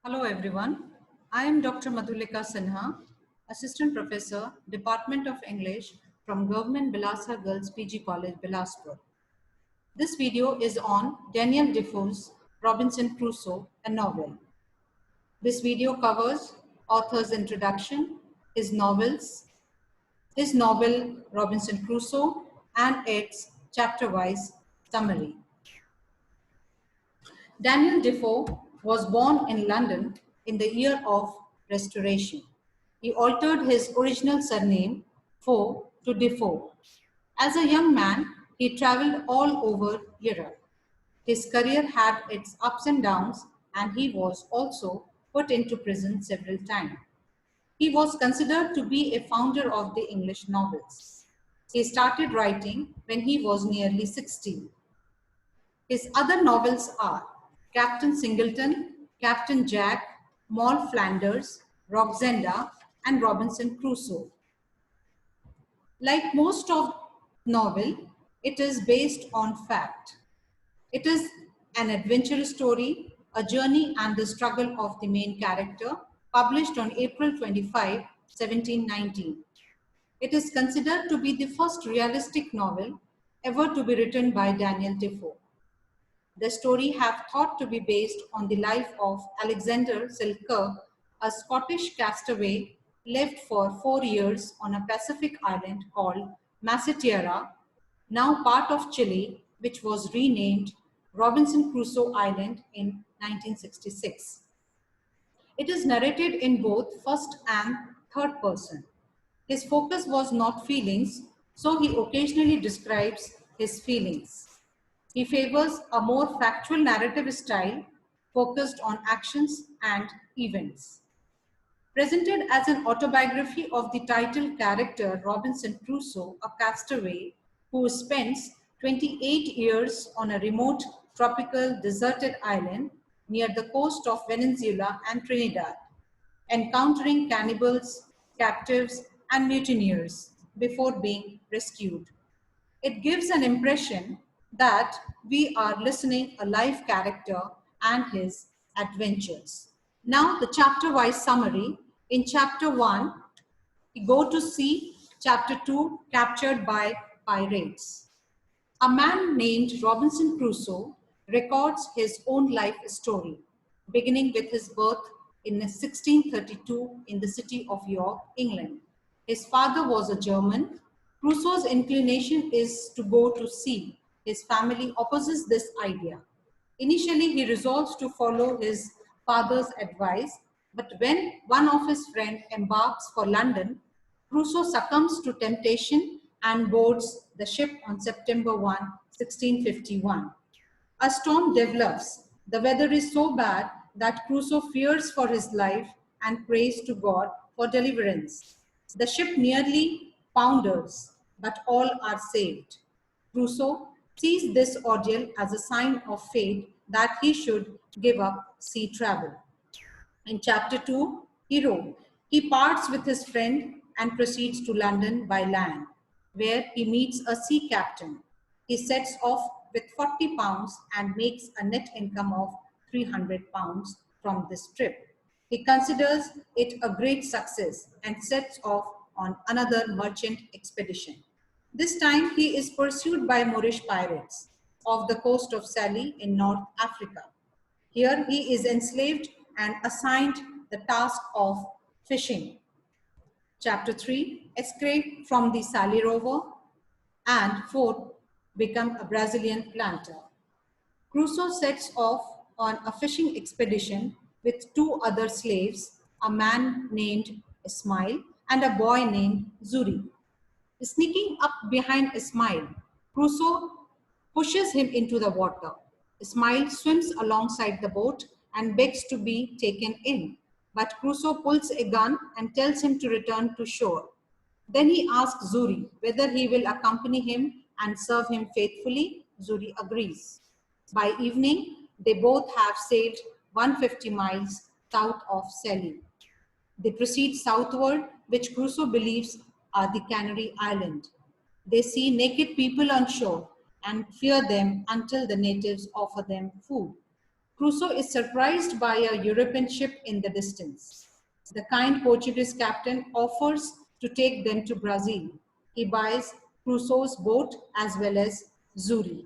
Hello everyone. I am Dr. Madhulika Sinha, Assistant Professor, Department of English from Government Bilasa Girls PG College, Bilaspur. This video is on Daniel Defoe's Robinson Crusoe, a novel. This video covers author's introduction, his novels, his novel Robinson Crusoe, and its chapter-wise summary. Daniel Defoe was born in London in the year of Restoration. He altered his original surname, Foe, to Defoe. As a young man, he traveled all over Europe. His career had its ups and downs, and he was also put into prison several times. He was considered to be a founder of the English novels. He started writing when he was nearly 16. His other novels are Captain Singleton, Captain Jack, Moll Flanders, Roxenda, and Robinson Crusoe. Like most of novel, it is based on fact. It is an adventurous story, a journey and the struggle of the main character, published on April 25, 1719. It is considered to be the first realistic novel ever to be written by Daniel Defoe. The story have thought to be based on the life of Alexander Selkirk, a Scottish castaway left for 4 years on a Pacific island called Macetiera, now part of Chile, which was renamed Robinson Crusoe Island in 1966. It is narrated in both first and third person. His focus was not feelings, so he occasionally describes his feelings. He favors a more factual narrative style focused on actions and events. Presented as an autobiography of the title character Robinson Crusoe, a castaway who spends 28 years on a remote tropical deserted island near the coast of Venezuela and Trinidad, encountering cannibals, captives, and mutineers before being rescued. It gives an impression that we are listening a live character and his adventures. Now the chapter-wise summary. In chapter 1, we go to see chapter 2, captured by pirates. A man named Robinson Crusoe records his own life story, beginning with his birth in 1632 in the city of York, England. His father was a German. Crusoe's inclination is to go to sea. His family opposes this idea. Initially, he resolves to follow his father's advice, but when one of his friends embarks for London, Crusoe succumbs to temptation and boards the ship on September 1, 1651. A storm develops. The weather is so bad that Crusoe fears for his life and prays to God for deliverance. The ship nearly founders, but all are saved. Crusoe sees this ordeal as a sign of fate that he should give up sea travel. In chapter 2, he wrote, he parts with his friend and proceeds to London by land, where he meets a sea captain. He sets off with 40 pounds and makes a net income of 300 pounds from this trip. He considers it a great success and sets off on another merchant expedition. This time he is pursued by Moorish pirates off the coast of Sallee in North Africa. Here he is enslaved and assigned the task of fishing. Chapter 3, escape from the Sallee rover, and 4, become a Brazilian planter. Crusoe sets off on a fishing expedition with 2 other slaves, a man named Ismail and a boy named Zuri. Sneaking up behind Ismail, Crusoe pushes him into the water. Ismail swims alongside the boat and begs to be taken in, but Crusoe pulls a gun and tells him to return to shore. Then he asks Zuri whether he will accompany him and serve him faithfully. Zuri agrees. By evening, they both have sailed 150 miles south of Sallee. They proceed southward, which Crusoe believes are the Canary Islands. They see naked people on shore and fear them until the natives offer them food. Crusoe is surprised by a European ship in the distance. The kind Portuguese captain offers to take them to Brazil. He buys Crusoe's boat as well as Zuri.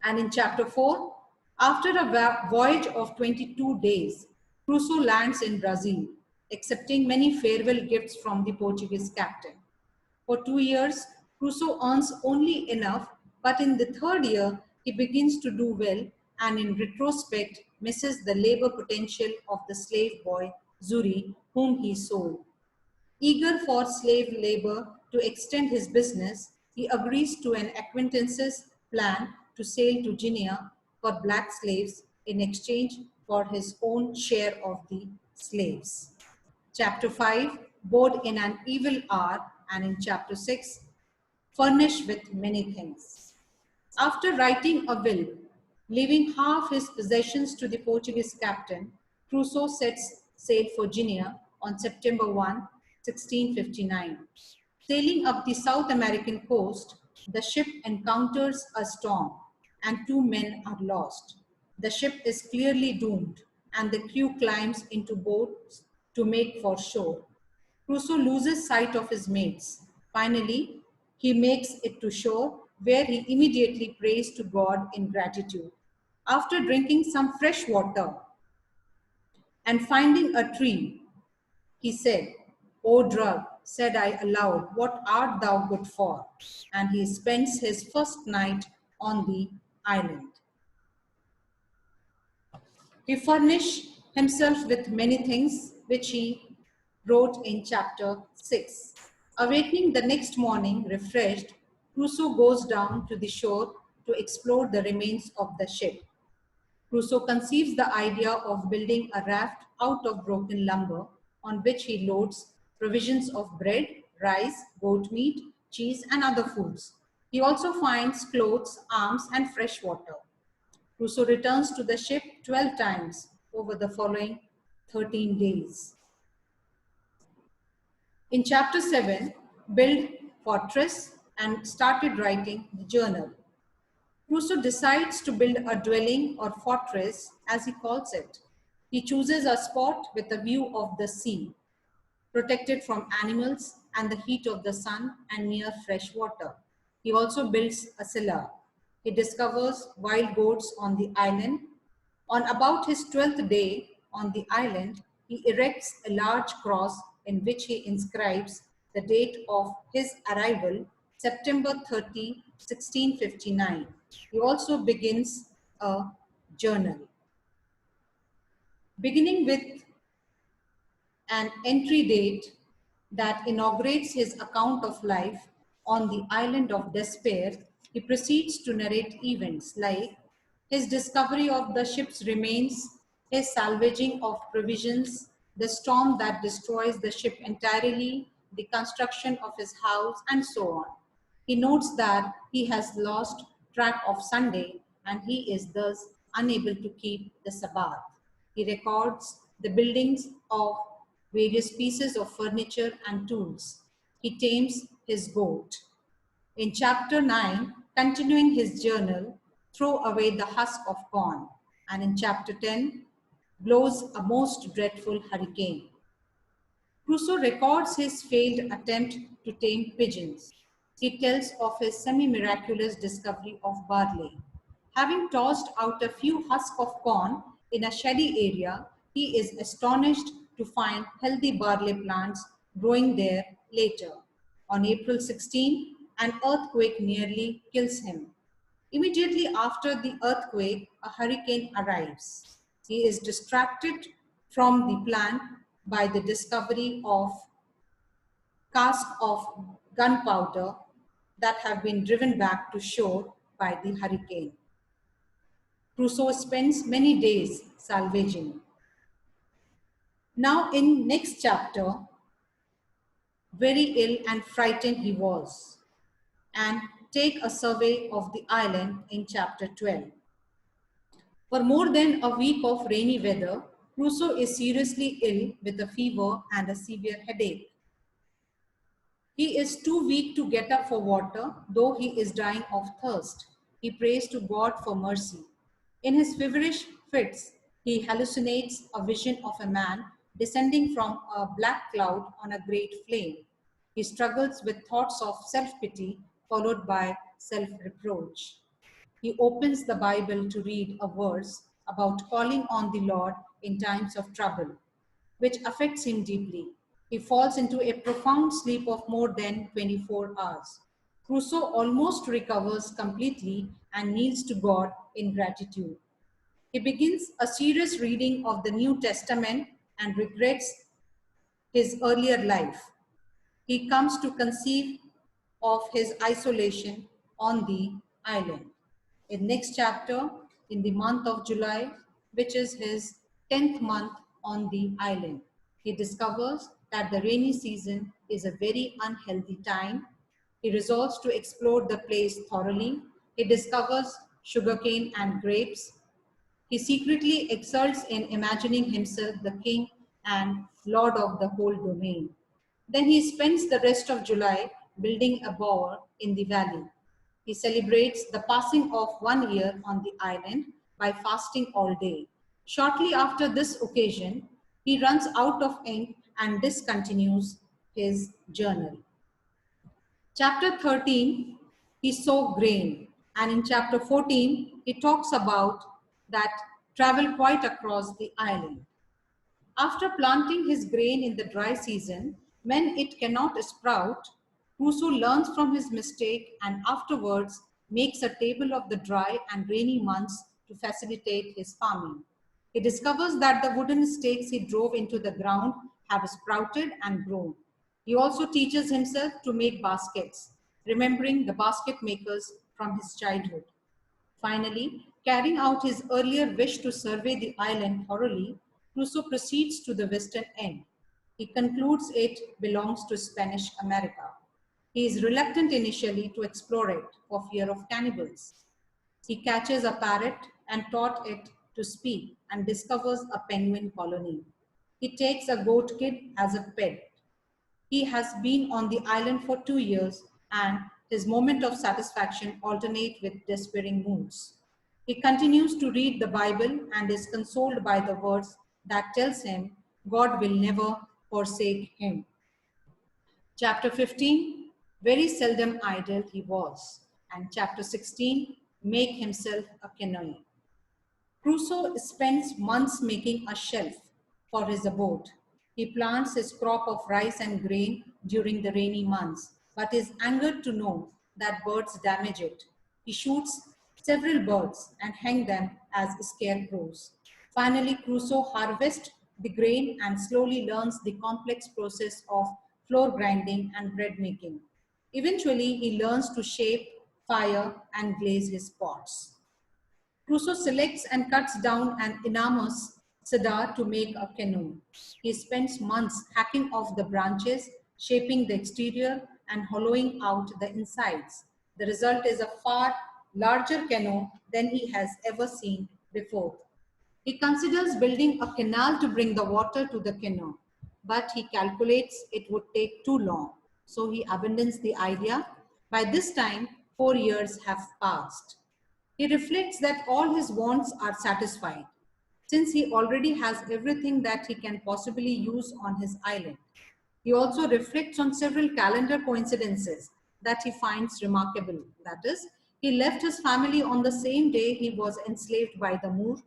And in chapter 4, after a voyage of 22 days, Crusoe lands in Brazil, accepting many farewell gifts from the Portuguese captain. For 2 years, Crusoe earns only enough, but in the third year, he begins to do well and in retrospect misses the labor potential of the slave boy Zuri, whom he sold. Eager for slave labor to extend his business, he agrees to an acquaintance's plan to sail to Guinea for black slaves in exchange for his own share of the slaves. Chapter 5, Bored in an Evil Hour, and in chapter 6, Furnished with Many Things. After writing a will, leaving half his possessions to the Portuguese captain, Crusoe sets sail for Guinea on September 1, 1659. Sailing up the South American coast, the ship encounters a storm and 2 men are lost. The ship is clearly doomed and the crew climbs into boats to make for shore. Crusoe loses sight of his mates. Finally, he makes it to shore where he immediately prays to God in gratitude. After drinking some fresh water and finding a tree, he said, "O drug," said I aloud, "what art thou good for?" And he spends his first night on the island. He furnished himself with many things, which he wrote in chapter 6. Awakening the next morning, refreshed, Crusoe goes down to the shore to explore the remains of the ship. Crusoe conceives the idea of building a raft out of broken lumber on which he loads provisions of bread, rice, goat meat, cheese, and other foods. He also finds clothes, arms, and fresh water. Crusoe returns to the ship 12 times over the following 13 days. In chapter 7, build fortress and started writing the journal. Crusoe decides to build a dwelling or fortress, as he calls it. He chooses a spot with a view of the sea, protected from animals and the heat of the sun and near fresh water. He also builds a cellar. He discovers wild goats on the island. On about his 12th day on the island, he erects a large cross in which he inscribes the date of his arrival, September 30, 1659. He also begins a journal. Beginning with an entry date that inaugurates his account of life on the island of despair, he proceeds to narrate events like his discovery of the ship's remains, his salvaging of provisions, the storm that destroys the ship entirely, the construction of his house, and so on. He notes that he has lost track of Sunday and he is thus unable to keep the Sabbath. He records the buildings of various pieces of furniture and tools. He tames his goat. In chapter 9, continuing his journal, throw away the husk of corn. And in chapter 10, blows a most dreadful hurricane. Crusoe records his failed attempt to tame pigeons. He tells of his semi-miraculous discovery of barley. Having tossed out a few husks of corn in a shady area, he is astonished to find healthy barley plants growing there later. On April 16, an earthquake nearly kills him. Immediately after the earthquake, a hurricane arrives. He is distracted from the plan by the discovery of casks of gunpowder that have been driven back to shore by the hurricane. Crusoe spends many days salvaging. Now in next chapter, very ill and frightened he was, and take a survey of the island in chapter 12. For more than a week of rainy weather, Crusoe is seriously ill with a fever and a severe headache. He is too weak to get up for water, though he is dying of thirst. He prays to God for mercy. In his feverish fits, he hallucinates a vision of a man descending from a black cloud on a great flame. He struggles with thoughts of self pity, followed by self reproach. He opens the Bible to read a verse about calling on the Lord in times of trouble, which affects him deeply. He falls into a profound sleep of more than 24 hours. Crusoe almost recovers completely and kneels to God in gratitude. He begins a serious reading of the New Testament and regrets his earlier life. He comes to conceive of his isolation on the island. In next chapter, in the month of July, which is his 10th month on the island, he discovers that the rainy season is a very unhealthy time. He resolves to explore the place thoroughly. He discovers sugarcane and grapes. He secretly exults in imagining himself the king and lord of the whole domain. Then he spends the rest of July building a bower in the valley. He celebrates the passing of 1 year on the island by fasting all day. Shortly after this occasion, he runs out of ink and discontinues his journal. Chapter 13, he sowed grain. And in chapter 14, he talks about that travel quite across the island. After planting his grain in the dry season, when it cannot sprout, Crusoe learns from his mistake and afterwards makes a table of the dry and rainy months to facilitate his farming. He discovers that the wooden stakes he drove into the ground have sprouted and grown. He also teaches himself to make baskets, remembering the basket makers from his childhood. Finally, carrying out his earlier wish to survey the island thoroughly, Crusoe proceeds to the western end. He concludes it belongs to Spanish America. He is reluctant initially to explore it for fear of cannibals. He catches a parrot and taught it to speak and discovers a penguin colony. He takes a goat kid as a pet. He has been on the island for 2 years and his moment of satisfaction alternate with despairing moods. He continues to read the Bible and is consoled by the words that tells him God will never forsake him. Chapter 15, very seldom idle he was. And chapter 16, make himself a canoe. Crusoe spends months making a shelf for his abode. He plants his crop of rice and grain during the rainy months, but is angered to know that birds damage it. He shoots several birds and hangs them as scarecrows. Finally, Crusoe harvests the grain and slowly learns the complex process of flour grinding and bread making. Eventually, he learns to shape, fire, and glaze his pots. Crusoe selects and cuts down an enormous cedar to make a canoe. He spends months hacking off the branches, shaping the exterior, and hollowing out the insides. The result is a far larger canoe than he has ever seen before. He considers building a canal to bring the water to the canoe, but he calculates it would take too long, so he abandons the idea. By this time, 4 years have passed. He reflects that all his wants are satisfied, since he already has everything that he can possibly use on his island. He also reflects on several calendar coincidences that he finds remarkable. That is, he left his family on the same day he was enslaved by the Moor.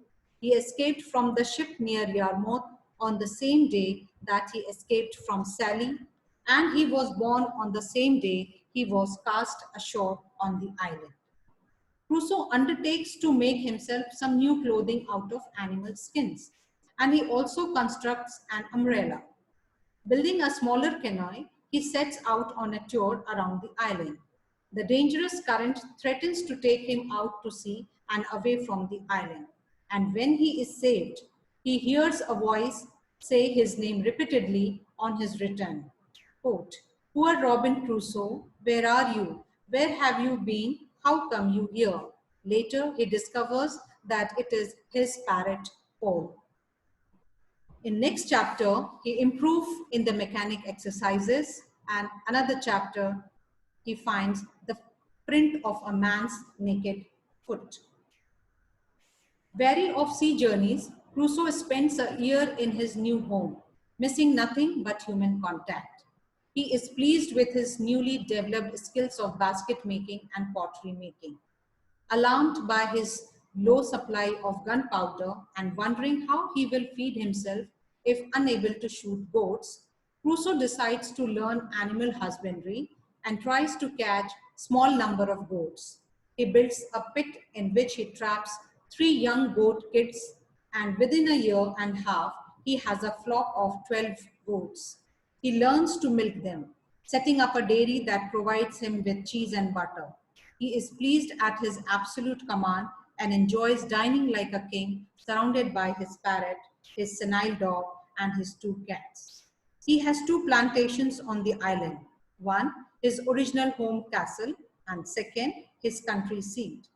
He escaped from the ship near Yarmouth on the same day that he escaped from Sally, and he was born on the same day he was cast ashore on the island. Crusoe undertakes to make himself some new clothing out of animal skins, and he also constructs an umbrella. Building a smaller canoe, he sets out on a tour around the island. The dangerous current threatens to take him out to sea and away from the island. And when he is saved, he hears a voice say his name repeatedly on his return. Quote, "Poor Robin Crusoe, where are you? Where have you been? How come you here?" Later, he discovers that it is his parrot, Paul. In next chapter, he improves in the mechanic exercises, and another chapter, he finds the print of a man's naked foot. Weary of sea journeys, Crusoe spends a year in his new home, missing nothing but human contact. He is pleased with his newly developed skills of basket making and pottery making. Alarmed by his low supply of gunpowder and wondering how he will feed himself if unable to shoot goats, Crusoe decides to learn animal husbandry and tries to catch small number of goats. He builds a pit in which he traps 3 young goat kids, and within a year and a half, he has a flock of 12 goats. He learns to milk them, setting up a dairy that provides him with cheese and butter. He is pleased at his absolute command and enjoys dining like a king, surrounded by his parrot, his senile dog, and his 2 cats. He has 2 plantations on the island. One, his original home castle, and second, his country seat.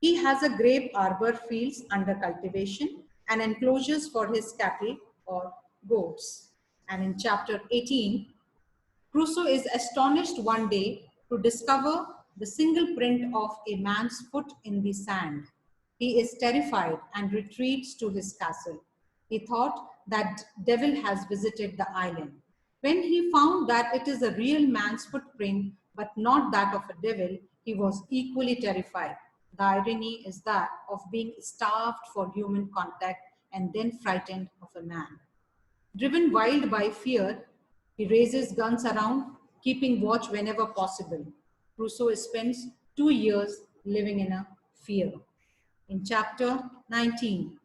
He has a grape arbor fields under cultivation and enclosures for his cattle or goats. And in chapter 18, Crusoe is astonished one day to discover the single print of a man's foot in the sand. He is terrified and retreats to his castle. He thought that devil has visited the island. When he found that it is a real man's footprint but not that of a devil, he was equally terrified. The irony is that of being starved for human contact and then frightened of a man. Driven wild by fear, he raises guns around, keeping watch whenever possible. Crusoe spends 2 years living in a fear. In chapter 19,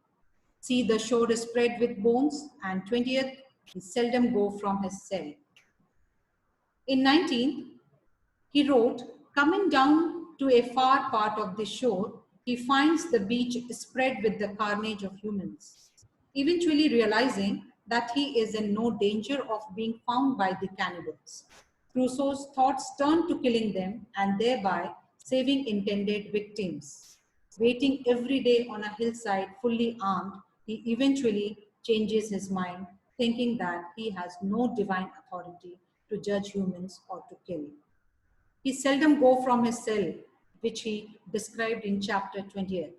see the shore is spread with bones, and 20th, he seldom go from his cell. In 19th, he wrote, coming down to a far part of the shore, he finds the beach spread with the carnage of humans. Eventually realizing that he is in no danger of being found by the cannibals, Crusoe's thoughts turn to killing them and thereby saving intended victims. Waiting every day on a hillside fully armed, he eventually changes his mind, thinking that he has no divine authority to judge humans or to kill. He seldom go from his cell, which he described in chapter 20th.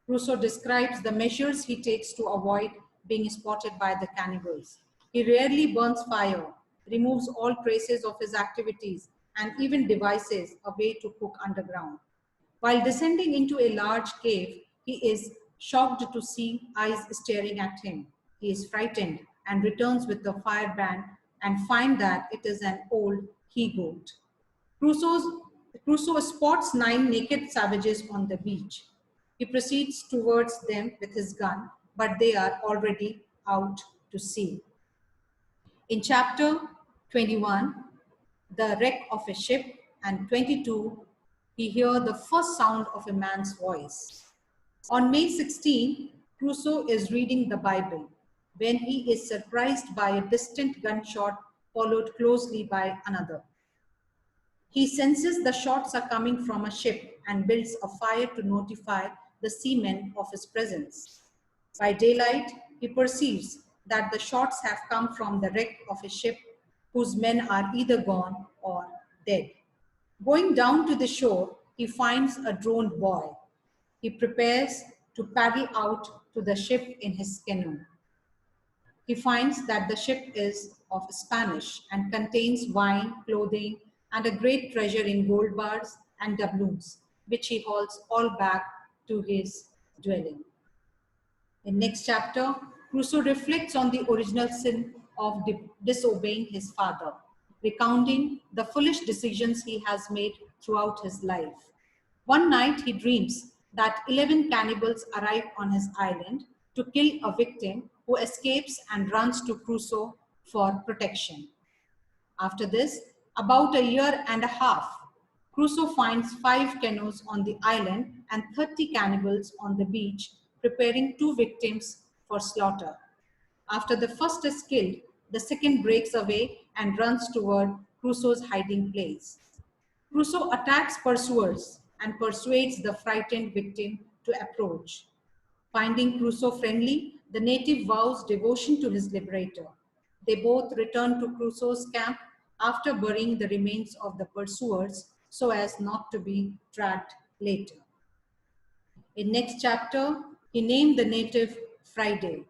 Rousseau describes the measures he takes to avoid being spotted by the cannibals. He rarely burns fire, removes all traces of his activities, and even devises a way to cook underground. While descending into a large cave, he is shocked to see eyes staring at him. He is frightened and returns with the firebrand and finds that it is an old he-goat. Crusoe spots 9 naked savages on the beach. He proceeds towards them with his gun, but they are already out to sea. In chapter 21, the wreck of a ship, and 22, he hears the first sound of a man's voice. On May 16, Crusoe is reading the Bible when he is surprised by a distant gunshot followed closely by another. He senses the shots are coming from a ship and builds a fire to notify the seamen of his presence. By daylight, he perceives that the shots have come from the wreck of a ship whose men are either gone or dead. Going down to the shore, he finds a drowned boy. He prepares to paddle out to the ship in his canoe. He finds that the ship is of Spanish and contains wine, clothing, and a great treasure in gold bars and doubloons, which he hauls all back to his dwelling. In next chapter, Crusoe reflects on the original sin of disobeying his father, recounting the foolish decisions he has made throughout his life. One night he dreams that 11 cannibals arrive on his island to kill a victim who escapes and runs to Crusoe for protection. After this, about a year and a half, Crusoe finds 5 canoes on the island and 30 cannibals on the beach, preparing 2 victims for slaughter. After the first is killed, the second breaks away and runs toward Crusoe's hiding place. Crusoe attacks pursuers and persuades the frightened victim to approach. Finding Crusoe friendly, the native vows devotion to his liberator. They both return to Crusoe's camp after burying the remains of the pursuers so as not to be tracked later. In next chapter, He named the native Friday,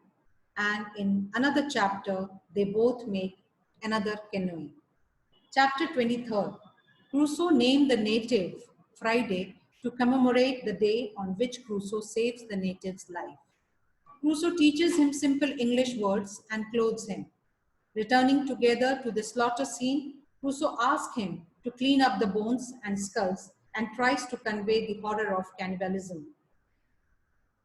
and in another chapter, they both make another canoe. Chapter 23. Crusoe named the native Friday to commemorate the day on which Crusoe saves the native's life. Crusoe teaches him simple English words and clothes him. Returning together to the slaughter scene, Crusoe asks him to clean up the bones and skulls and tries to convey the horror of cannibalism.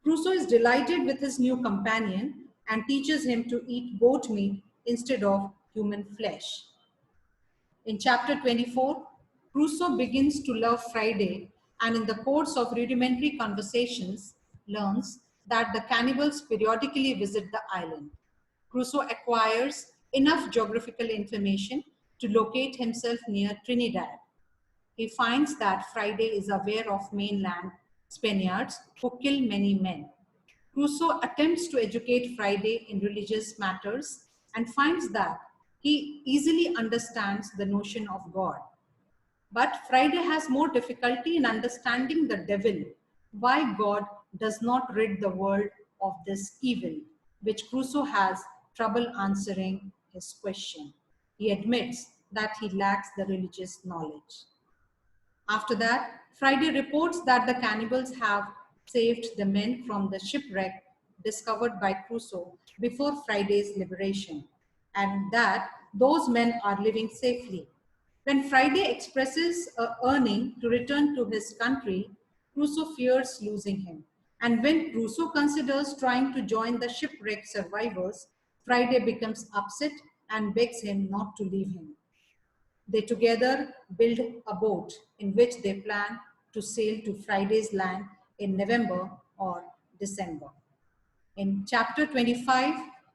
Crusoe is delighted with his new companion and teaches him to eat goat meat instead of human flesh. In chapter 24, Crusoe begins to love Friday and in the course of rudimentary conversations learns that the cannibals periodically visit the island. Crusoe acquires enough geographical information to locate himself near Trinidad. He finds that Friday is aware of mainland Spaniards who kill many men. Crusoe attempts to educate Friday in religious matters and finds that he easily understands the notion of God. But Friday has more difficulty in understanding the devil, why God does not rid the world of this evil, which Crusoe has trouble answering his question. He admits that he lacks the religious knowledge. After that, Friday reports that the cannibals have saved the men from the shipwreck discovered by Crusoe before Friday's liberation, and that those men are living safely. When Friday expresses a yearning to return to his country, Crusoe fears losing him. And when Crusoe considers trying to join the shipwreck survivors, Friday becomes upset and begs him not to leave him. They together build a boat in which they plan to sail to Friday's land in November or December. In chapter 25,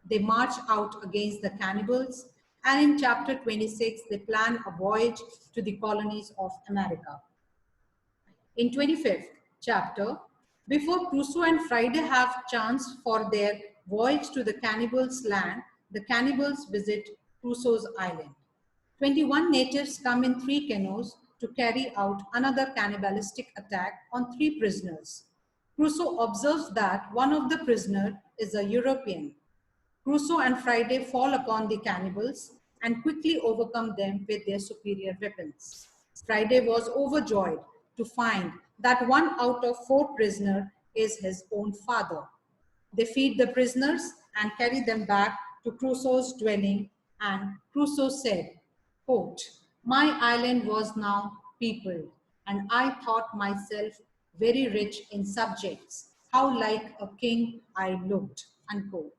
they march out against the cannibals, and in chapter 26, they plan a voyage to the colonies of America. In 25th chapter, before Crusoe and Friday have chance for their voyage to the cannibals' land, the cannibals visit Crusoe's island. 21 natives come in 3 canoes to carry out another cannibalistic attack on 3 prisoners. Crusoe observes that one of the prisoners is a European. Crusoe and Friday fall upon the cannibals and quickly overcome them with their superior weapons. Friday was overjoyed to find that 1 out of 4 prisoners is his own father. They feed the prisoners and carry them back to Crusoe's dwelling, and Crusoe said, quote, "My island was now peopled, and I thought myself very rich in subjects. How like a king I looked," unquote.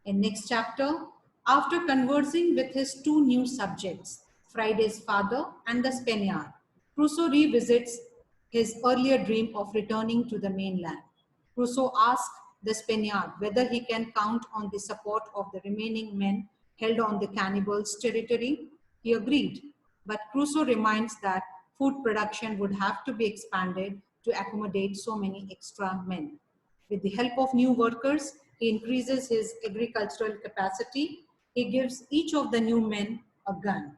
In next chapter, after conversing with his 2 new subjects, Friday's father and the Spaniard, Crusoe revisits his earlier dream of returning to the mainland. Crusoe asks the Spaniard whether he can count on the support of the remaining men held on the cannibals' territory. He agreed, but Crusoe reminds that food production would have to be expanded to accommodate so many extra men. With the help of new workers, he increases his agricultural capacity. He gives each of the new men a gun.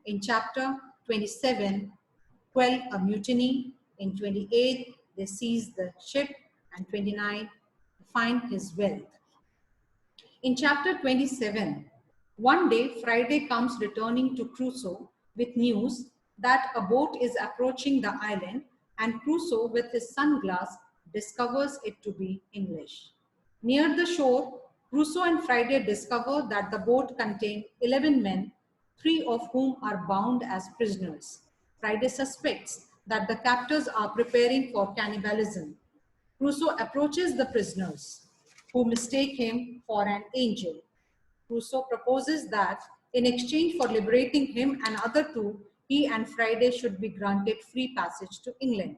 In chapter 27, quell a mutiny. In 28, they seize the ship, and 29, find his wealth. In chapter 27, one day Friday comes returning to Crusoe with news that a boat is approaching the island, and Crusoe with his sunglass discovers it to be English. Near the shore, Crusoe and Friday discover that the boat contained 11 men, 3 of whom are bound as prisoners. Friday suspects that the captors are preparing for cannibalism. Crusoe approaches the prisoners, who mistake him for an angel. Crusoe proposes that in exchange for liberating him and other 2, he and Friday should be granted free passage to England.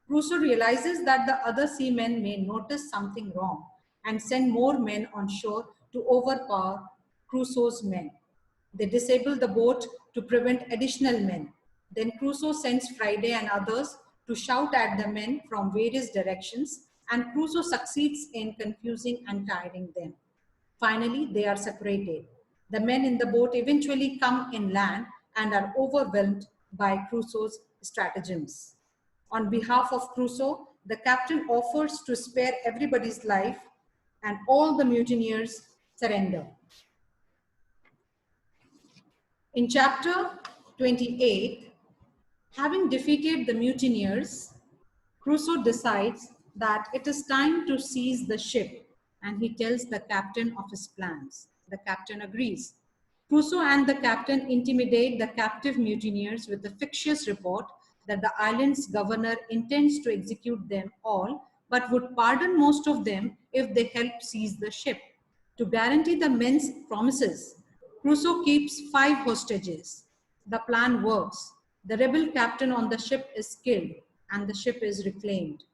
Crusoe realizes that the other seamen may notice something wrong and send more men on shore to overpower Crusoe's men. They disable the boat to prevent additional men. Then Crusoe sends Friday and others to shout at the men from various directions, and Crusoe succeeds in confusing and tiring them. Finally, they are separated. The men in the boat eventually come inland and are overwhelmed by Crusoe's stratagems. On behalf of Crusoe, the captain offers to spare everybody's life, and all the mutineers surrender. In chapter 28, having defeated the mutineers, Crusoe decides that it is time to seize the ship, and he tells the captain of his plans. The captain agrees. Crusoe and the captain intimidate the captive mutineers with the fictitious report that the island's governor intends to execute them all, but would pardon most of them if they help seize the ship. To guarantee the men's promises, Crusoe keeps 5 hostages. The plan works. The rebel captain on the ship is killed and the ship is reclaimed.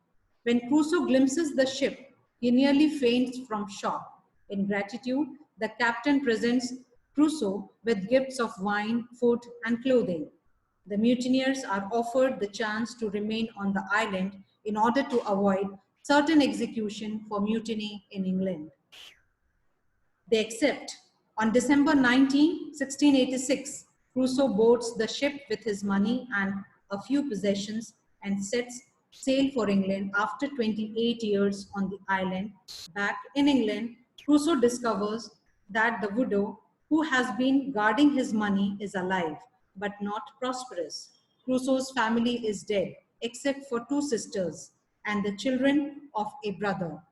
When Crusoe glimpses the ship, he nearly faints from shock. In gratitude, the captain presents Crusoe with gifts of wine, food, and clothing. The mutineers are offered the chance to remain on the island in order to avoid certain execution for mutiny in England. They accept. On December 19, 1686, Crusoe boards the ship with his money and a few possessions and sets sail for England after 28 years on the island. Back in England, Crusoe discovers that the widow who has been guarding his money is alive, but not prosperous. Crusoe's family is dead, except for 2 sisters and the children of a brother.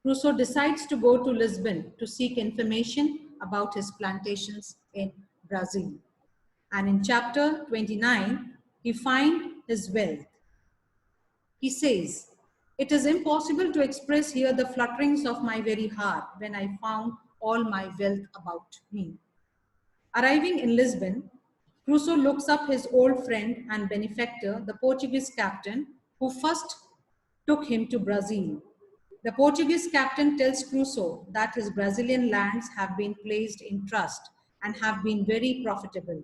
Crusoe decides to go to Lisbon to seek information about his plantations in Brazil. And in chapter 29, he finds his wealth. He says, "It is impossible to express here the flutterings of my very heart when I found all my wealth about me." Arriving in Lisbon, Crusoe looks up his old friend and benefactor, the Portuguese captain, who first took him to Brazil. The Portuguese captain tells Crusoe that his Brazilian lands have been placed in trust and have been very profitable.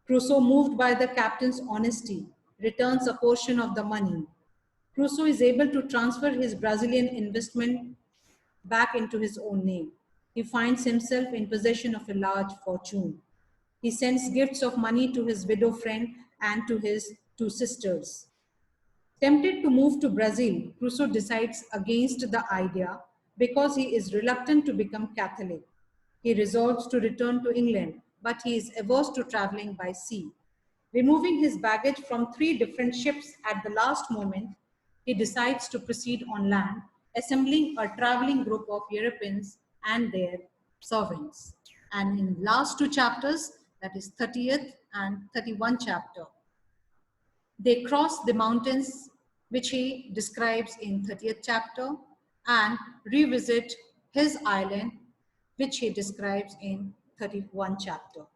Crusoe, moved by the captain's honesty, returns a portion of the money. Crusoe is able to transfer his Brazilian investment back into his own name. He finds himself in possession of a large fortune. He sends gifts of money to his widow friend and to his 2 sisters. Tempted to move to Brazil, Crusoe decides against the idea because he is reluctant to become Catholic. He resolves to return to England, but he is averse to traveling by sea. Removing his baggage from 3 different ships at the last moment, he decides to proceed on land, assembling a traveling group of Europeans and their servants. And in last 2 chapters, that is 30th and 31 chapter, they cross the mountains, which he describes in 30th chapter, and revisit his island, which he describes in 31 chapter.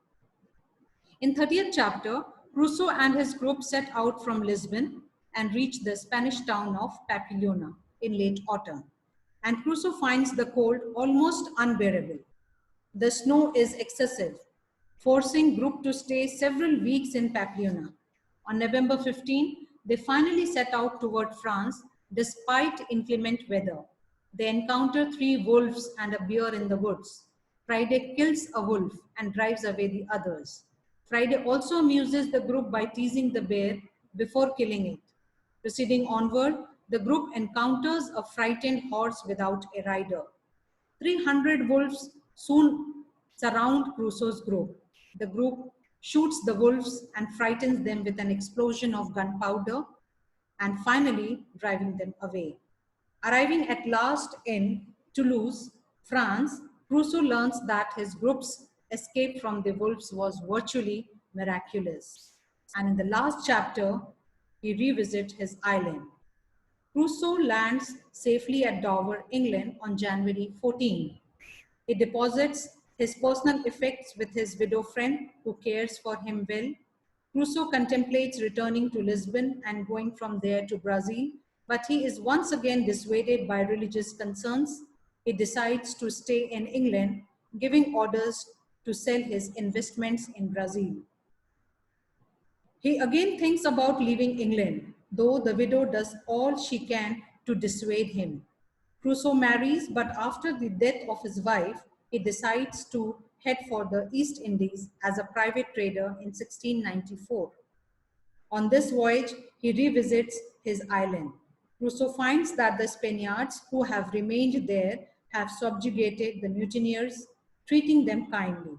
In 30th chapter, Crusoe and his group set out from Lisbon and reach the Spanish town of Pamplona in late autumn. And Crusoe finds the cold almost unbearable. The snow is excessive, forcing group to stay several weeks in Pamplona. On November 15, they finally set out toward France despite inclement weather. They encounter 3 wolves and a bear in the woods. Friday kills a wolf and drives away the others. Friday also amuses the group by teasing the bear before killing it. Proceeding onward, the group encounters a frightened horse without a rider. 300 wolves soon surround Crusoe's group. The group shoots the wolves and frightens them with an explosion of gunpowder and finally driving them away. Arriving at last in Toulouse, France, Crusoe learns that his group's escape from the wolves was virtually miraculous. And in the last chapter, he revisits his island. Crusoe lands safely at Dover, England on January 14. He deposits his personal effects with his widow friend who cares for him well. Crusoe contemplates returning to Lisbon and going from there to Brazil, but he is once again dissuaded by religious concerns. He decides to stay in England, giving orders to sell his investments in Brazil. He again thinks about leaving England, though the widow does all she can to dissuade him. Crusoe marries, but after the death of his wife, he decides to head for the East Indies as a private trader in 1694. On this voyage, he revisits his island. Crusoe finds that the Spaniards who have remained there have subjugated the mutineers, treating them kindly.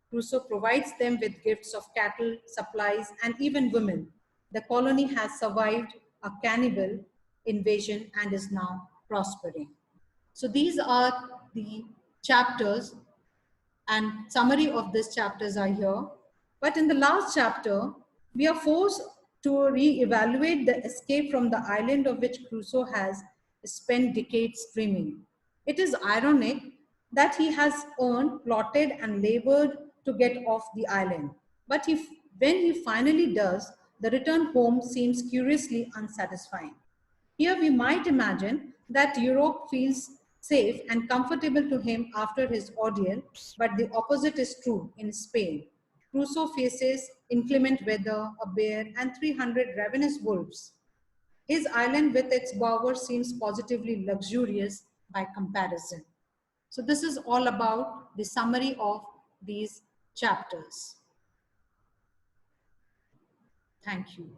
Crusoe provides them with gifts of cattle, supplies, and even women. The colony has survived a cannibal invasion and is now prospering. So these are the chapters, and summary of these chapters are here. But in the last chapter, we are forced to re-evaluate the escape from the island of which Crusoe has spent decades dreaming. It is ironic that he has earned, plotted, and labored to get off the island. But when he finally does, the return home seems curiously unsatisfying. Here we might imagine that Europe feels safe and comfortable to him after his ordeal, but the opposite is true in Spain. Crusoe faces inclement weather, a bear, and 300 ravenous wolves. His island with its bower seems positively luxurious by comparison. So this is all about the summary of these chapters. Thank you.